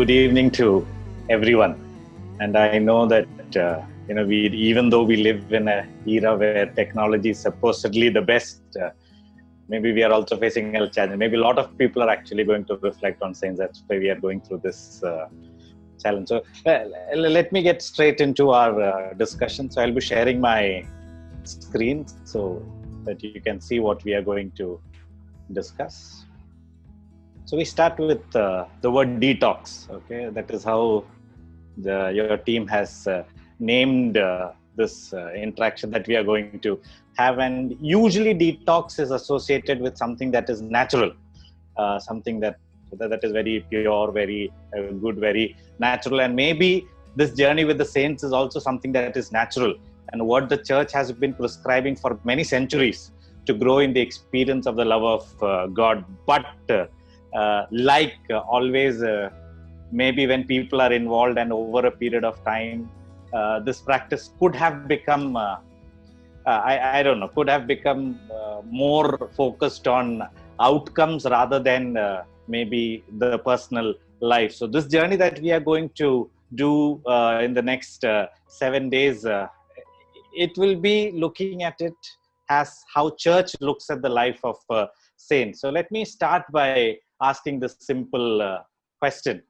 good evening to everyone. And I know that even though we live in an era where technology is supposedly the best, maybe we are also facing a challenge. Maybe a lot of people are actually going to reflect on saying that's why we are going through this challenge. So let me get straight into our discussion. So I'll be sharing my screen so that you can see what we are going to discuss. So we start with the word detox. Okay, that is how your team has named this interaction that we are going to have. And usually, detox is associated with something that is natural, something that is very pure, very good, very natural. And maybe this journey with the saints is also something that is natural, and what the church has been prescribing for many centuries to grow in the experience of the love of God. But always, maybe when people are involved and over a period of time, this practice could have become, I don't know, could have become more focused on outcomes rather than maybe the personal life. So this journey that we are going to do in the next 7 days, it will be looking at it as how church looks at the life of saints. So let me start by asking this simple question.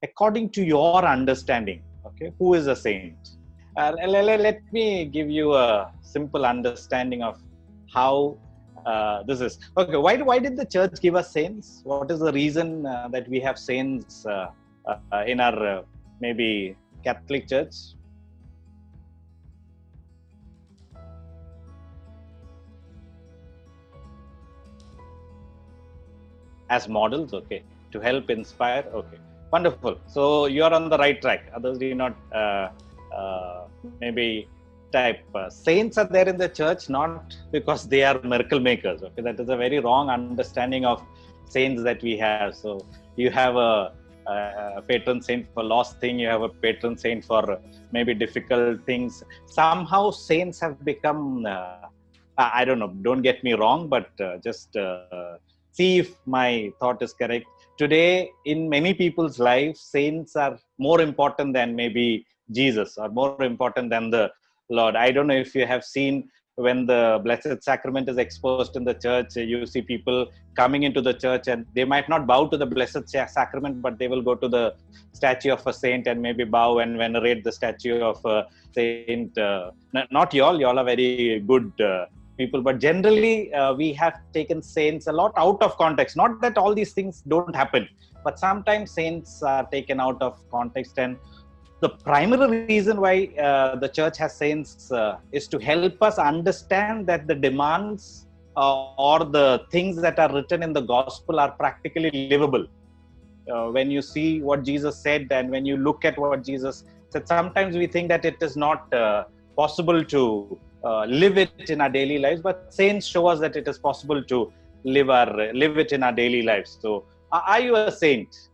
According to your understanding, okay, who is a saint? Let me give you a simple understanding of how this is. Okay, why did the church give us saints? What is the reason that we have saints in our maybe Catholic Church? As models, okay, to help inspire, okay, wonderful. So you are on the right track. Others do not maybe type. Saints are there in the church not because they are miracle makers. Okay, that is a very wrong understanding of saints that we have. So you have a patron saint for lost thing. You have a patron saint for maybe difficult things. Somehow saints have become. I don't know. Don't get me wrong, but just see if my thought is correct. Today, in many people's lives, saints are more important than maybe Jesus, or more important than the Lord. I don't know if you have seen when the Blessed Sacrament is exposed in the church, you see people coming into the church and they might not bow to the Blessed Sacrament, but they will go to the statue of a saint and maybe bow and venerate the statue of a saint. Not y'all are very good people, but generally we have taken saints a lot out of context. Not that all these things don't happen, but sometimes saints are taken out of context. And the primary reason why the church has saints is to help us understand that the demands or the things that are written in the gospel are practically livable. When you see what Jesus said and when you look at what Jesus said, sometimes we think that it is not possible to live it in our daily lives, but saints show us that it is possible to live it in our daily lives. So are you a saint?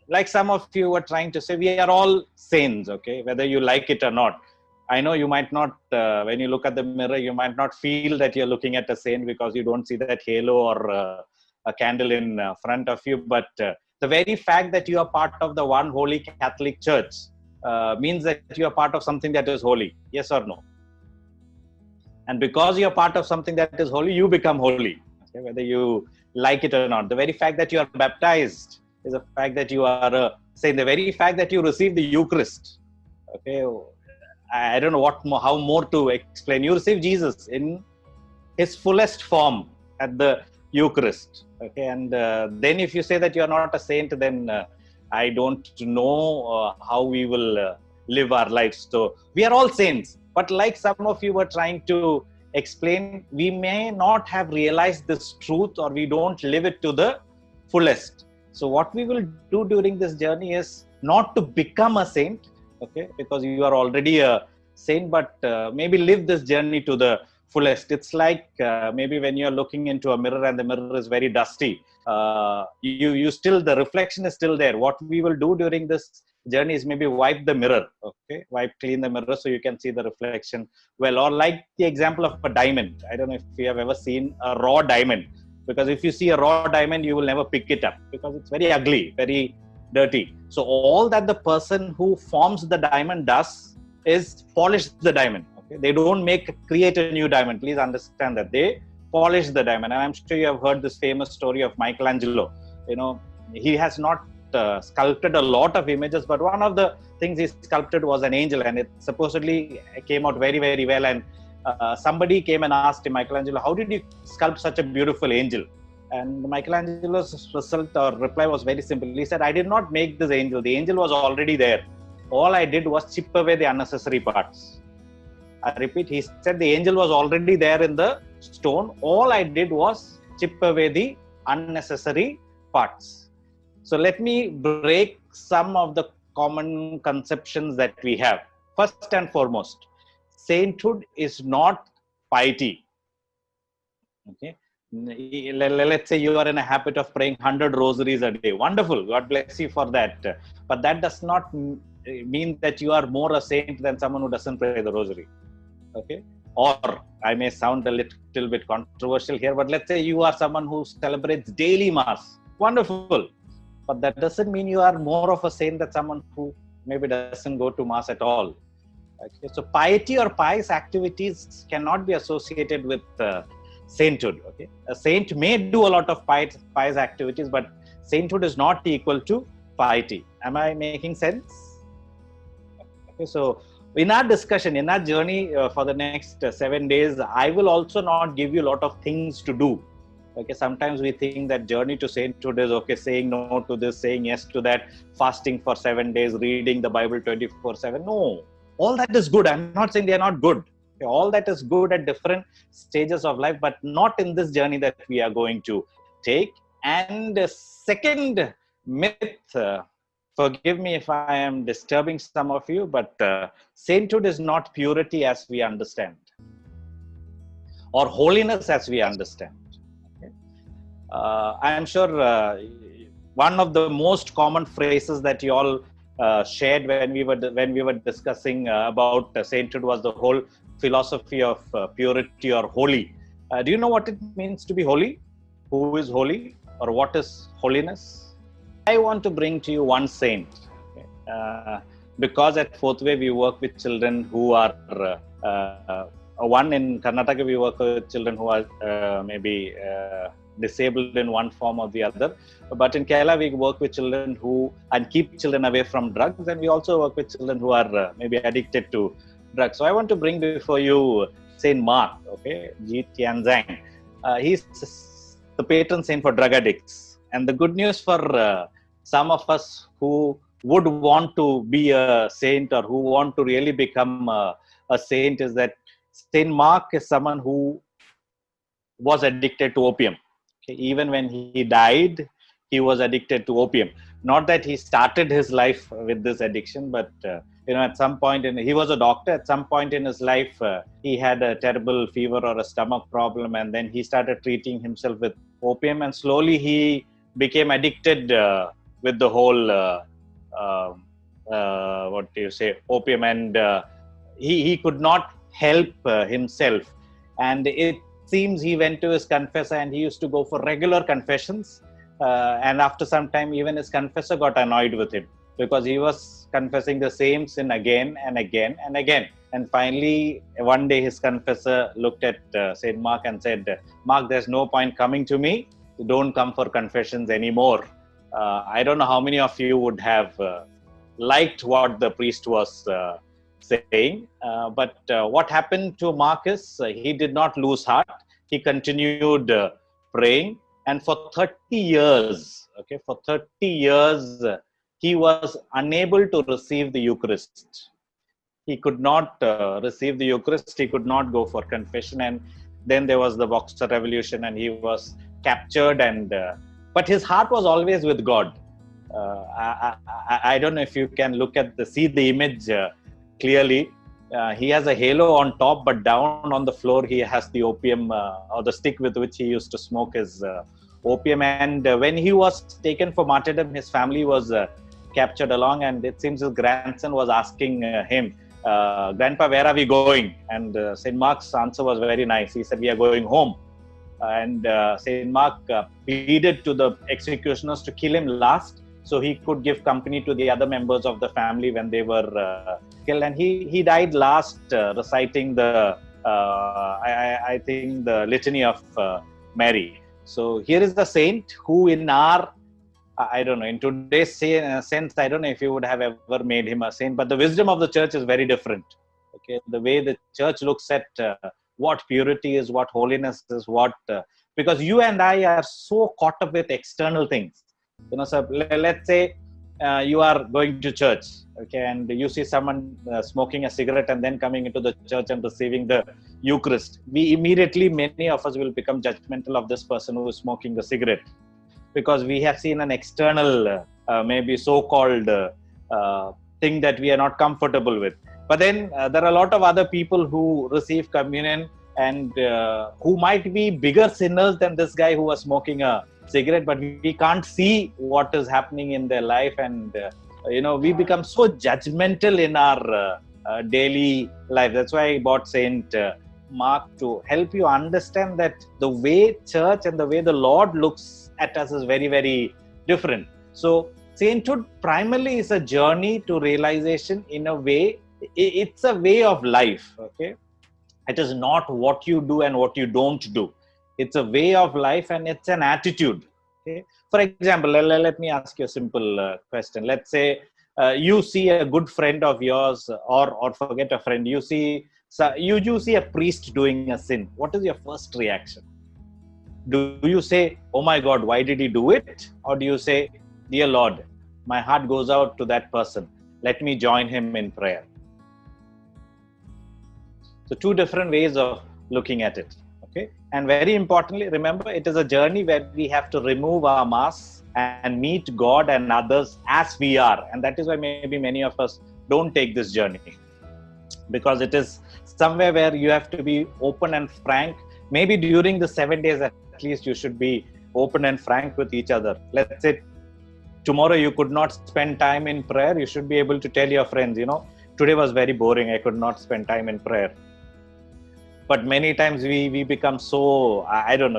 Like some of you were trying to say, we are all saints, okay, whether you like it or not. I know you might not, when you look at the mirror, you might not feel that you're looking at a saint because you don't see that halo or a candle in front of you. But the very fact that you are part of the one holy Catholic Church means that you are part of something that is holy. Yes or no? And because you are part of something that is holy, you become holy, okay, whether you like it or not. The very fact that you are baptized is the fact that you are a saint. The very fact that you receive the Eucharist, okay, I don't know how more to explain. You receive Jesus in his fullest form at the Eucharist, okay, and then if you say that you are not a saint, then I don't know how we will live our lives. So we are all saints, but like some of you were trying to explain, we may not have realized this truth, or we don't live it to the fullest. So what we will do during this journey is not to become a saint, okay, because you are already a saint, but maybe live this journey to the fullest. It's like maybe when you're looking into a mirror and the mirror is very dusty, you still, the reflection is still there. What we will do during this journey is maybe wipe the mirror, okay, clean the mirror so you can see the reflection well. Or like the example of a diamond. I don't know if you have ever seen a raw diamond. Because if you see a raw diamond, you will never pick it up because it's very ugly, very dirty. So all that the person who forms the diamond does is polish the diamond. Okay, they don't create a new diamond. Please understand that they polish the diamond. And I'm sure you have heard this famous story of Michelangelo. He has not sculpted a lot of images, but one of the things he sculpted was an angel, and it supposedly came out very, very well. And somebody came and asked him, Michelangelo, how did you sculpt such a beautiful angel? And Michelangelo's reply was very simple. He said, I did not make this angel. The angel was already there. All I did was chip away the unnecessary parts. I repeat, he said the angel was already there in the stone. All I did was chip away the unnecessary parts. So let me break some of the common conceptions that we have. First and foremost, sainthood is not piety. Okay. Let's say you are in a habit of praying 100 rosaries a day. Wonderful. God bless you for that. But that does not mean that you are more a saint than someone who doesn't pray the rosary. Okay. Or I may sound a little bit controversial here, but let's say you are someone who celebrates daily mass. Wonderful. But that doesn't mean you are more of a saint than someone who maybe doesn't go to mass at all. Okay. So piety or pious activities cannot be associated with sainthood. Okay, a saint may do a lot of pious activities, but sainthood is not equal to piety. Am I making sense? Okay, so in our discussion, in our journey for the next 7 days, I will also not give you a lot of things to do. Okay, sometimes we think that journey to sainthood is okay, saying no to this, saying yes to that, fasting for 7 days, reading the Bible 24/7. No, all that is good. I'm not saying they are not good. All that is good at different stages of life, but not in this journey that we are going to take. And the second myth, forgive me if I am disturbing some of you, but sainthood is not purity as we understand, or holiness as we understand. Okay? I am sure one of the most common phrases that you all shared when we were discussing about sainthood was the whole philosophy of purity or holy. Do you know what it means to be holy? Who is holy, or what is holiness? I want to bring to you one saint, okay? Because at Fourth Way we work with children who are one in Karnataka we work with children who are maybe disabled in one form or the other, but in Kerala we work with children and keep children away from drugs, and we also work with children who are maybe addicted to drugs. So I want to bring before you Saint Mark, okay, Ji Tianzhang. He's the patron saint for drug addicts. And the good news for some of us who would want to be a saint or who want to really become a saint is that Saint Mark is someone who was addicted to opium. Okay? Even when he died, he was addicted to opium. Not that he started his life with this addiction, but at some point, he was a doctor. At some point in his life, he had a terrible fever or a stomach problem, and then he started treating himself with opium, and slowly he became addicted with the whole opium, and he could not help himself. And it seems he went to his confessor, and he used to go for regular confessions. And after some time, even his confessor got annoyed with him because he was confessing the same sin again and again and again. And finally, one day his confessor looked at Saint Mark and said, Mark, there's no point coming to me. Don't come for confessions anymore. I don't know how many of you would have liked what the priest was saying. But what happened to Mark is he did not lose heart. He continued praying. And for 30 years, he was unable to receive the Eucharist. He could not receive the Eucharist. He could not go for confession. And then there was the Boxer Revolution, and he was captured. But his heart was always with God. I don't know if you can see the image clearly. He has a halo on top, but down on the floor he has the opium or the stick with which he used to smoke his opium. And when he was taken for martyrdom, his family was captured along, and it seems his grandson was asking him, Grandpa, where are we going? And St. Mark's answer was very nice. He said, we are going home. and Saint Mark pleaded to the executioners to kill him last, so he could give company to the other members of the family when they were killed. And he died last, reciting the I think the litany of Mary. So here is the saint who, in our I don't know, in today's sense, I don't know if you would have ever made him a saint, but the wisdom of the church is very different. Okay, the way the church looks at what purity is, what holiness is, because you and I are so caught up with external things. So let's say you are going to church, okay, and you see someone smoking a cigarette and then coming into the church and receiving the Eucharist. Many of us will become judgmental of this person who is smoking the cigarette, because we have seen an external, maybe so-called thing that we are not comfortable with. But then there are a lot of other people who receive communion and who might be bigger sinners than this guy who was smoking a cigarette, but we can't see what is happening in their life. And, we become so judgmental in our daily life. That's why I bought Saint Mark, to help you understand that the way church and the way the Lord looks at us is very, very different. So sainthood primarily is a journey to realization. In a way, it's a way of life. Okay, it is not what you do and what you don't do. It's a way of life, and it's an attitude. Okay, for example, let me ask you a simple question. Let's say you see a good friend of yours, or forget a friend, you see a priest doing a sin. What is your first reaction? Do you say, oh my God, why did he do it? Or do you say, dear Lord, my heart goes out to that person, let me join him in prayer? So two different ways of looking at it. Okay, and very importantly, remember, it is a journey where we have to remove our masks and meet God and others as we are. And that is why maybe many of us don't take this journey, because it is somewhere where you have to be open and frank. Maybe during the 7 days, at least you should be open and frank with each other. Let's say tomorrow you could not spend time in prayer. You should be able to tell your friends, today was very boring, I could not spend time in prayer. But many times we become so,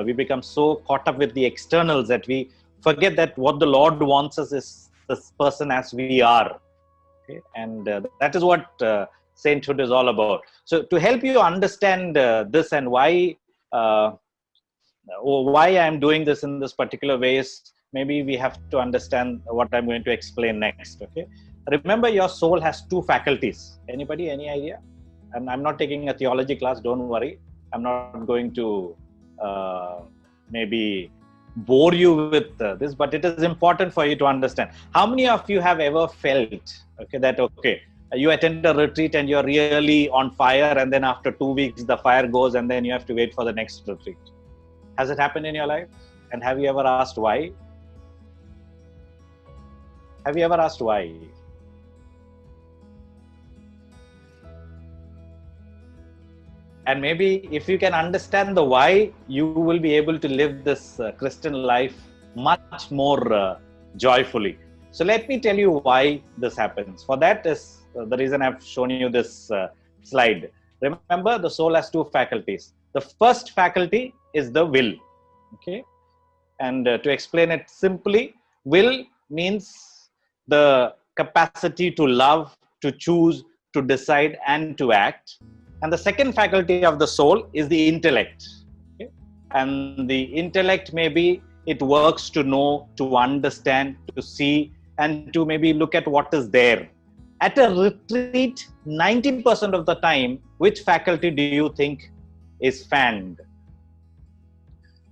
we become so caught up with the externals that we forget that what the Lord wants us is this person as we are. Okay? And that is what sainthood is all about. So to help you understand this, and why I'm doing this in this particular ways, maybe we have to understand what I'm going to explain next. Okay, remember, your soul has two faculties. Anybody, any idea? I'm not taking a theology class, don't worry. I'm not going to maybe bore you with this, but it is important for you to understand. How many of you have ever felt, that you attend a retreat and you're really on fire, and then after 2 weeks the fire goes, and then you have to wait for the next retreat? Has it happened in your life? And have you ever asked why? Have you ever asked why? And maybe if you can understand the why, you will be able to live this Christian life much more joyfully. So let me tell you why this happens. For that is the reason I've shown you this slide. Remember, the soul has two faculties. The first faculty is the will. Okay, and to explain it simply, will means the capacity to love, to choose, to decide, and to act. And the second faculty of the soul is the intellect. Okay? And the intellect, maybe it works to know, to understand, to see, and to maybe look at what is there. At a retreat, 90% of the time, which faculty do you think is fanned?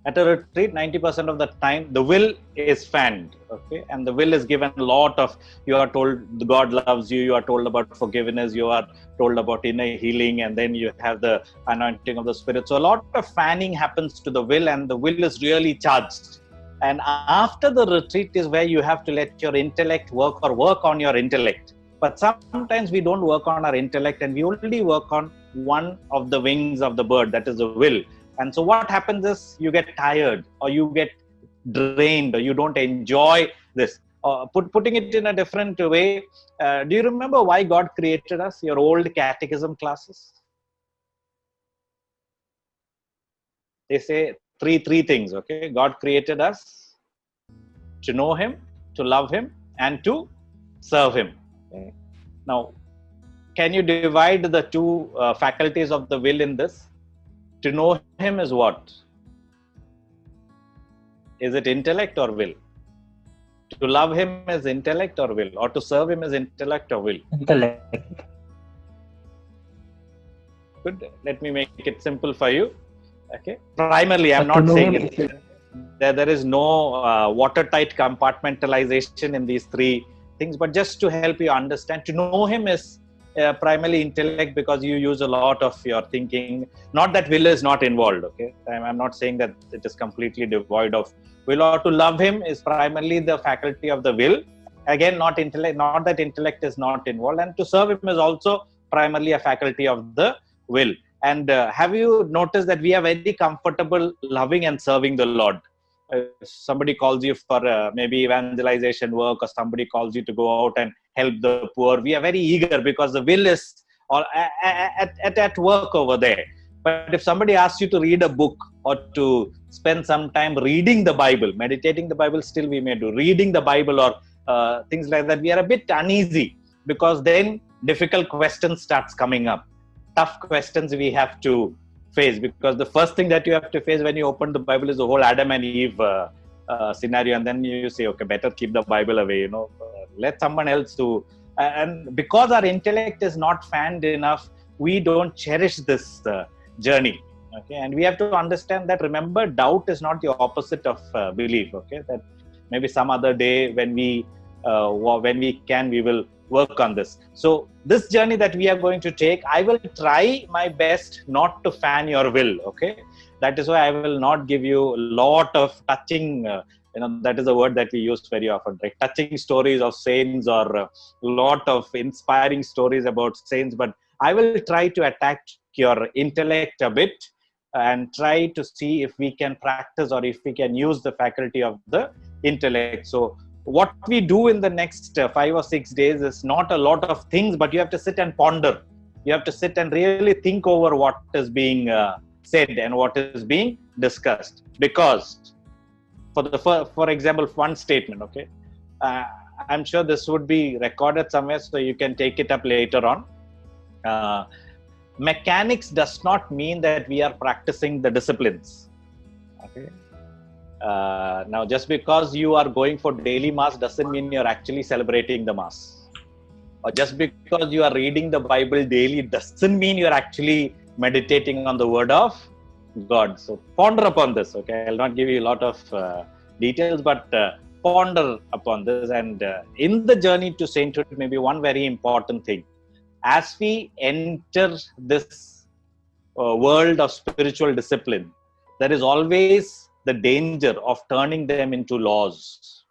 At a retreat, 90% of the time, the will is fanned. Okay, and the will is given a lot of, you are told God loves you, you are told about forgiveness, you are told about inner healing, and then you have the anointing of the Spirit. So a lot of fanning happens to the will, and the will is really charged. And after the retreat is where you have to let your intellect work, or work on your intellect. But sometimes we don't work on our intellect, and we only work on one of the wings of the bird, that is the will. And so what happens is you get tired, or you get drained, or you don't enjoy this. Putting it in a different way, do you remember why God created us? Your old catechism classes. They say three things. Okay, God created us to know Him, to love Him, and to serve Him. Okay? Now, can you divide the two faculties of the will in this? To know Him is what? Is it intellect or will? To love Him is intellect or will? Or to serve Him is intellect or will? Intellect. Good. Let me make it simple for you. Okay. Primarily, I'm But to not know saying him, it. There is no watertight compartmentalization in these three things, but just to help you understand, to know Him is primarily intellect, because you use a lot of your thinking. Not that will is not involved. Okay, I'm not saying that it is completely devoid of will. Or to love Him is primarily the faculty of the will. Again, not intellect. Not that intellect is not involved. And to serve Him is also primarily a faculty of the will. And have you noticed that we are very comfortable loving and serving the Lord? If somebody calls you for maybe evangelization work, or somebody calls you to go out and help the poor, we are very eager because the will is at work over there. But if somebody asks you to read a book or to spend some time reading the Bible, meditating the Bible, still we may do. Reading the Bible or things like that, we are a bit uneasy, because then difficult questions starts coming up. Tough questions we have to face, because the first thing that you have to face when you open the Bible is the whole Adam and Eve scenario, and then you say, okay, better keep the Bible away, let someone else do. And because our intellect is not fanned enough, we don't cherish this journey. Okay, and we have to understand that. Remember, doubt is not the opposite of belief. Okay, that maybe some other day when we can, we will work on this. So this journey that we are going to take, I will try my best not to fan your will. Okay, that is why I will not give you a lot of touching. That is a word that we use very often, right? Touching stories of saints, or a lot of inspiring stories about saints. But I will try to attack your intellect a bit and try to see if we can practice, or if we can use the faculty of the intellect. So what we do in the next 5 or 6 days is not a lot of things, but you have to sit and ponder. You have to sit and really think over what is being said and what is being discussed. Because for example, one statement, okay, I'm sure this would be recorded somewhere, so you can take it up later on. Mechanics does not mean that we are practicing the disciplines. Okay. Now, just because you are going for daily mass doesn't mean you're actually celebrating the mass. Or just because you are reading the Bible daily doesn't mean you're actually meditating on the Word of God. So ponder upon this. Okay, I'll not give you a lot of details, but ponder upon this. And in the journey to sainthood, maybe one very important thing: as we enter this world of spiritual discipline, there is always the danger of turning them into laws.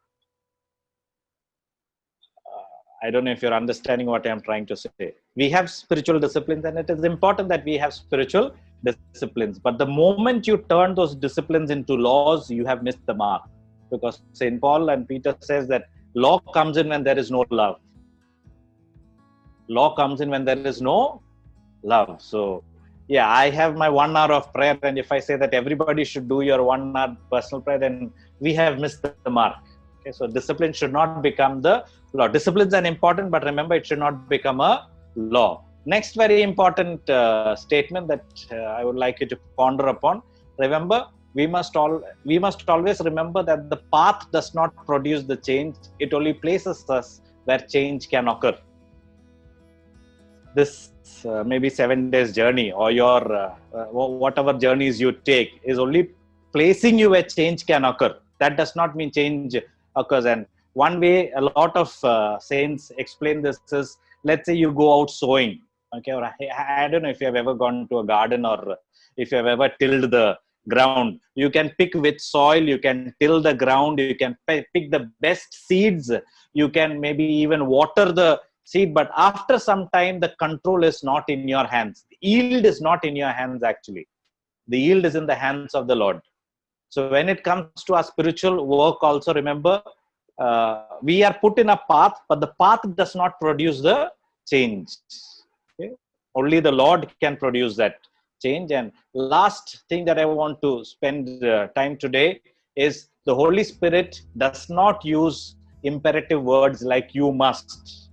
I don't know if you're understanding what I'm trying to say. We have spiritual disciplines, and it is important that we have spiritual disciplines. But the moment you turn those disciplines into laws, you have missed the mark. Because St. Paul and Peter says that law comes in when there is no love. Law comes in when there is no love. So, yeah, I have my 1 hour of prayer, and if I say that everybody should do your 1 hour personal prayer, then we have missed the mark. Okay, so discipline should not become the law. Disciplines are important, but remember, it should not become a law. Next very important statement that I would like you to ponder upon. Remember, we must always remember that the path does not produce the change. It only places us where change can occur. This maybe 7 days journey, or your whatever journeys you take, is only placing you where change can occur. That does not mean change occurs. And one way a lot of saints explain this is, let's say you go out sowing. Okay, or I don't know if you have ever gone to a garden, or if you have ever tilled the ground. You can pick which soil, you can till the ground, you can pick the best seeds, you can maybe even water the seed, but after some time the control is not in your hands. The yield is not in your hands. Actually, the yield is in the hands of the Lord. So when it comes to our spiritual work also, remember, we are put in a path, but the path does not produce the change. Okay? Only the Lord can produce that change. And last thing that I want to spend time today is the Holy Spirit does not use imperative words like you must.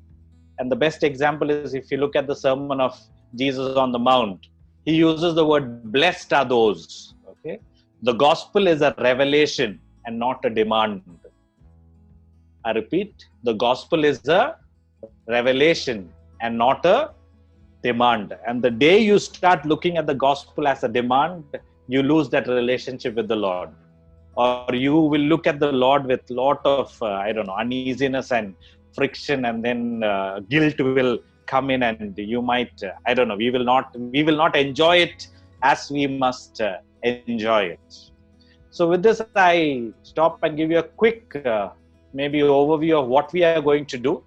And the best example is if you look at the Sermon of Jesus on the Mount, he uses the word blessed are those. Okay, the gospel is a revelation and not a demand. I repeat, the gospel is a revelation and not a demand. And the day you start looking at the gospel as a demand, you lose that relationship with the Lord. Or you will look at the Lord with lot of, uneasiness and friction, and then guilt will come in, and you might, we will not enjoy it as we must enjoy it. So with this, I stop and give you a quick maybe overview of what we are going to do.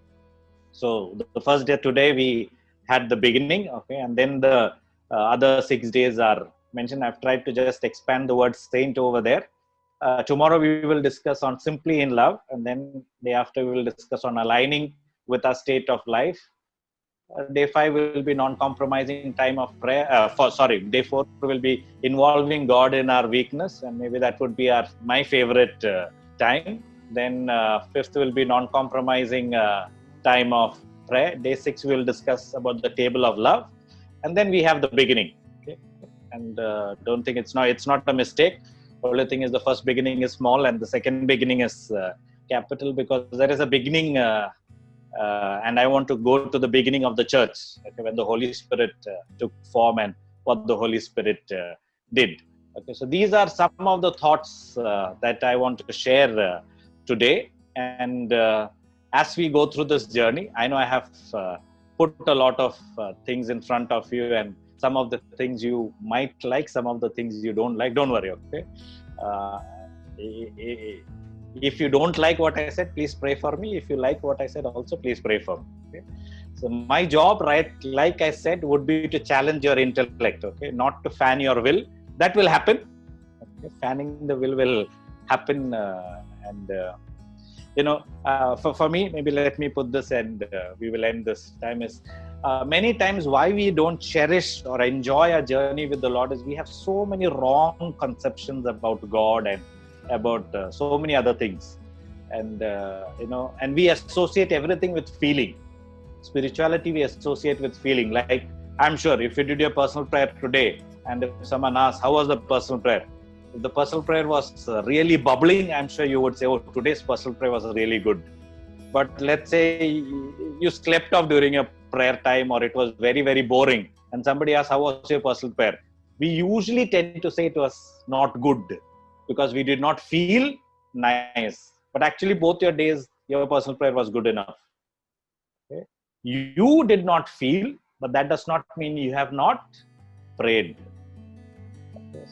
So the first day today we had the beginning, okay, and then the other 6 days are mentioned. I've tried to just expand the word saint over there. Tomorrow we will discuss on simply in love, and then day after we will discuss on aligning with our state of life. Day 5 will be non-compromising time of prayer. Day 4 will be involving God in our weakness, and maybe that would be my favorite time. Then 5th will be non-compromising time of prayer. Day 6 we will discuss about the table of love, and then we have the beginning. Okay, and don't think it's not a mistake. Only thing is the first beginning is small and the second beginning is capital, because there is a beginning. And I want to go to the beginning of the church, okay, when the Holy Spirit took form and what the Holy Spirit did. Okay, so these are some of the thoughts that I want to share today. And as we go through this journey, I know I have put a lot of things in front of you, and some of the things you might like, some of the things you don't like. Don't worry, okay? If you don't like what I said, please pray for me. If you like what I said, also please pray for me. Okay? So my job, right, like I said, would be to challenge your intellect, okay, not to fan your will. That will happen. Okay? Fanning the will happen, for me, maybe let me put this, and we will end this time, is many times why we don't cherish or enjoy our journey with the Lord is we have so many wrong conceptions about God and about so many other things. And, and we associate everything with feeling. Spirituality we associate with feeling. Like, I'm sure if you did your personal prayer today, and if someone asks, how was the personal prayer? If the personal prayer was really bubbling, I'm sure you would say, oh, today's personal prayer was really good. But let's say you slept off during your prayer time, or it was very, very boring, and somebody asks, how was your personal prayer? We usually tend to say it was not good, because we did not feel nice. But actually, both your days, your personal prayer was good enough. Okay? You did not feel, but that does not mean you have not prayed.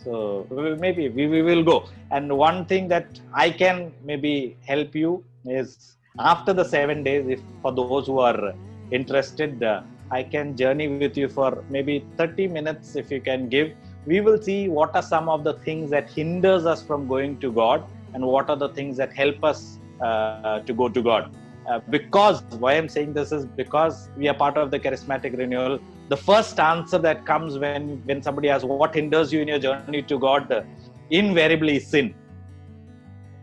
So maybe we will go. And one thing that I can maybe help you is, after the 7 days, if for those who are interested, I can journey with you for maybe 30 minutes if you can give. We will see what are some of the things that hinders us from going to God, and what are the things that help us to go to God. Because why I'm saying this is because we are part of the charismatic renewal. The first answer that comes when somebody asks what hinders you in your journey to God, invariably is sin.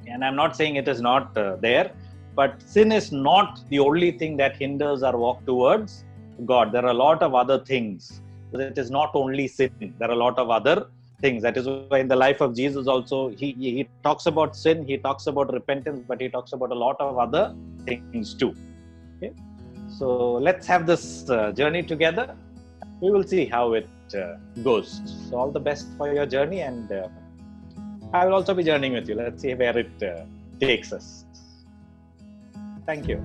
And I'm not saying it is not there, but sin is not the only thing that hinders our walk towards God. There are a lot of other things. It is not only sin. There are a lot of other things. That is why in the life of Jesus also, he talks about sin, he talks about repentance, but he talks about a lot of other things too. Okay? So let's have this journey together. We will see how it goes. So all the best for your journey, and I will also be journeying with you. Let's see where it takes us. Thank you.